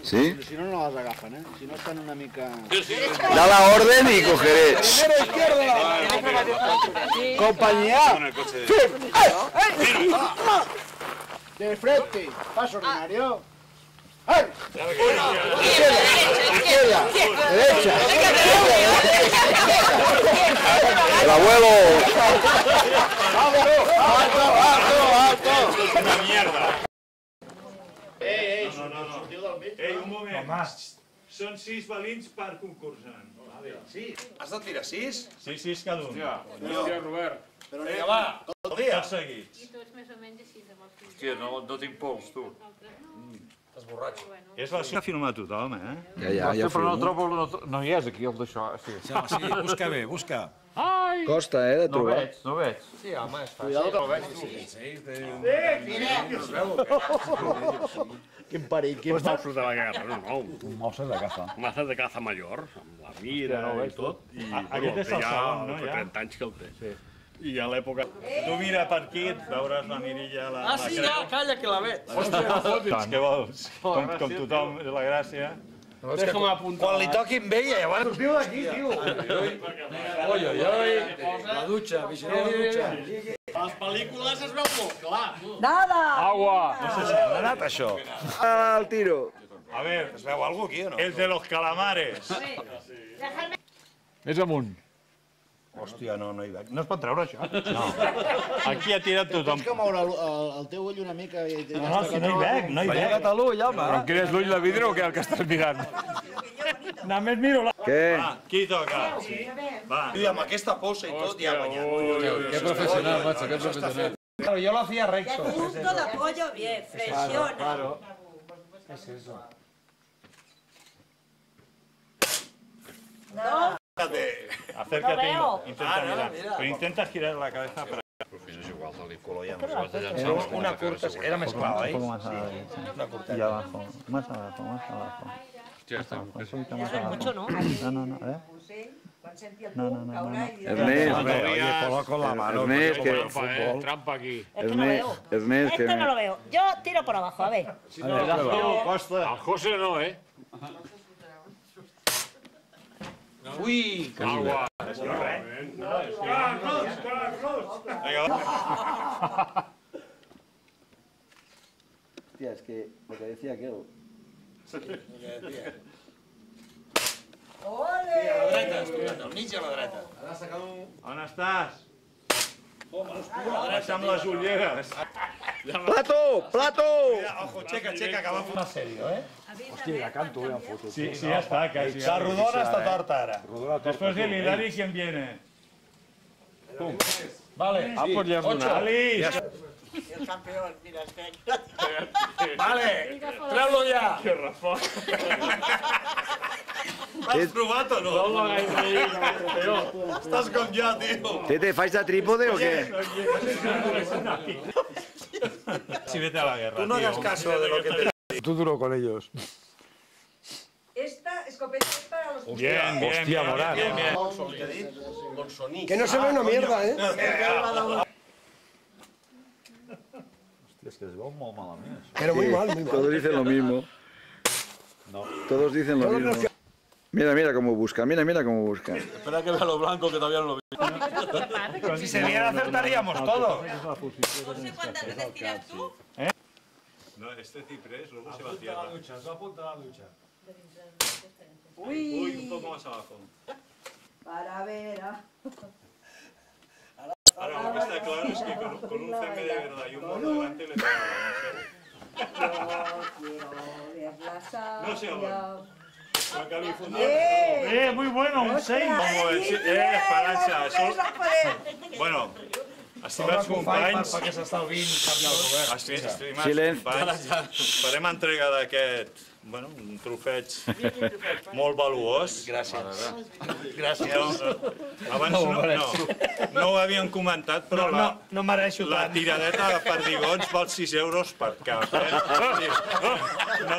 ¿Sí? Si no, no las agafan, ¿eh? Si no están una mica... Da la orden y cogeré. Primero izquierda. Compañía. De frente. Paso ordinario. ¡Ay! Izquierda. Derecha. El abuelo. Alto. Una mierda. Un moment. Són 6 balins per concursant. Has de tirar 6? Sí, 6 cada un. Hòstia, Robert. Però vinga, va. Tots seguits. I tots més o menys així amb els fills. Hòstia, no tinc pols, tu. Estàs borratxo. És la que filma tothom, eh? Ja Però no filmo. trobo... No hi és aquí, el d'això. Sí, Busca bé, busca. Costa, de no trobar. veig. Sí, home, és fàcil. Cuidado que... No veig, Quin perill, quin Los mozos de la guerra, no. Mosses de caza. Mazas de caza mayor, amb la mira i tot. I Aquest és el segon, no, fa ja? 30 anys que el té. I a l'època... Tu mira per aquí, veuràs la mirilla, la creu. calla, que la veig. Què vols? Com tothom, és la gràcia. Quan li toquin bé, llavors... Sortiu d'aquí, tio. Oi. La dutxa, vigileu la dutxa. A les pel·lícules es veu molt clar. Nada. No sé si ha anat, això. Al tiro. A ver, Es veu algú aquí o no? el de los calamares. Més amunt. Hòstia, no hi veig. No es pot treure, això? No. Aquí ha tirat tothom. Tens que moure el teu ull una mica i... No, si no hi veig, no hi veig. Catalunya, home. Però quin és l'ull de vidre o què, el que estàs mirant? Només miro la... Què? Va, qui toca? Va. I amb aquesta posa i tot ja ha guanyat. Qué profesional, macho, qué profesional. Claro, yo lo hacía recto. Punto de apoyo bien, flexiona. Claro. ¿Qué es eso? No, Acércate, No veo. intenta mirar. Pero intenta girar la cabeza para... Una curta, era més clar, oi? más a la derecha. Una curta. Y abajo, más abajo. mucho no. No, ¿eh? No. Ernest, Oye, coloco la mano. Ernest, que... Trampa aquí. Es que no veo. Ernest, que... Este no lo veo. Yo tiro por abajo, a ver. Al José no, eh? Ui! Agua. Hostia, es que lo que decía aquel... Al mig i a la dreta. On estàs? Baixa amb les ulleres. ¡Plato! Ojo, checa, que va fumar serio, eh? Hòstia, la canto, en foto. Sí, ja està, quasi. La rodona està torta, ara. Después del Hilari, ¿quién viene? Vale, Ah, pues ya es una. Ali! El campeón, mira, Vale, treu-lo ja. Que refort. L'has provat o no? Estàs com jo, tio. ¿Te faig de trípode o qué? Si vete a la guerra, Tu no hagas caso de lo que te... Tú duro con ellos. Esta escopeta es para los... Bien, Hostia, Morán. Monsoní. Que no se ve una mierda, ¿eh? Hòstia, és que es veu molt malament. Pero muy mal, muy mal. Todos dicen lo mismo. Todos dicen lo mismo. Mira cómo busca, mira cómo busca. Espera que vea lo blanco, que todavía no lo vi. Si se viera, acertaríamos todos. José, ¿cuántas veces tiras tú? No, este ciprés luego se va a tierra. Se va a apuntar a la ducha. Uy, un poco más abajo. Para ver, Ahora lo que está claro es que con un CM de verdad y un mono delante le pegamos. No sé, la california. Muy bueno, un 6. Como Esperança, això... Bueno, estimats companys... Perquè s'estalvin canviar el govern. Silenci. Companys, farem entrega d'aquest, bueno, un trofeig molt valuós. Gràcies. Gràcies. Abans no ho havien comentat, però No mereixo la tant. tiradeta de perdigons val 6 euros per cap.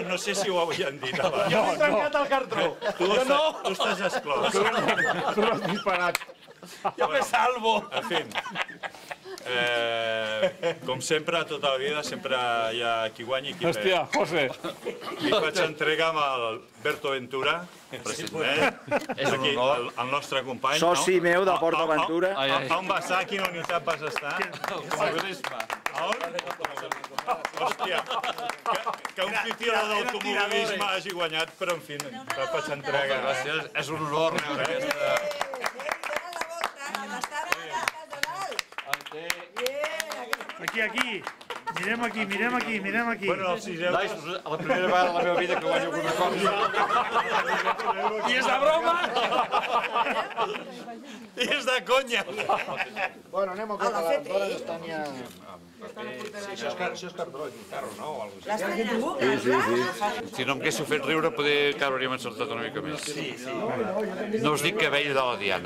No sé si ho havien dit abans. Jo m'he trencat el cartró. Tu estàs exclòs. Tu l'has disparat. Jo me salvo. En fi, Com sempre, tota la vida, sempre hi ha qui guanya i qui perd. Hòstia, José. Li vaig entregar amb el Berto Ventura, precisament, aquí, el nostre company. Soci meu de Port Aventura. On vas estar? A quina unitat vas estar? Hòstia, que un titira d'automobilisme hagi guanyat, però en fi, la vaig entregar. Gràcies, és un honor. Aquí. Mirem aquí. Bueno, els 6 euros... La primera vegada de la meva vida que guanyo alguna cosa. I és de broma! I és de conya! Bueno, anem a córrer, les dones estan ja... Això és cardó, carro, no? L'has fet tu? Si no em haguéssiu fet riure, poder que hauríem encertat una mica més. No us dic que veia de la Diana.